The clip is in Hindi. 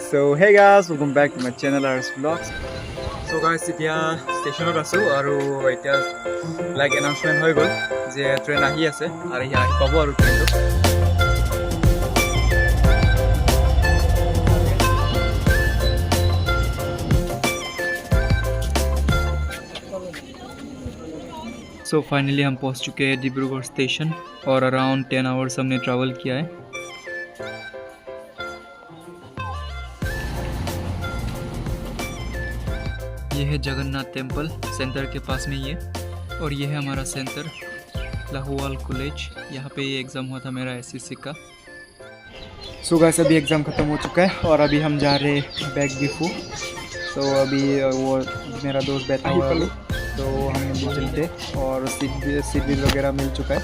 So hey guys, welcome back to my channel Ars Vlogs. So guys, এতিয়া ষ্টেচনত আছো আৰু এতিয়া লাইক এনাউন্সমেন্ট হৈ গ'ল যে ট্ৰেইন আহি আছে আৰু আহি পাব আৰু ট্ৰেইনটো। So finally हम पहुंच चुके हैं डिब्रूगढ़ स्टेशन और अराउंड 10 आवर्स हमने ट्रैवल किया है। ये है जगन्नाथ टेम्पल सेंटर के पास में ये, और ये है हमारा सेंटर लाहौल कॉलेज। यहाँ पे ये एग्ज़ाम हुआ था मेरा एसएससी का। सो गाइस अभी एग्ज़ाम ख़त्म हो चुका है और अभी हम जा रहे हैं बैक डिफू। तो अभी वो मेरा दोस्त बैठा हुआ है, तो हम भी चलते और सीट भी वगैरह मिल चुका है।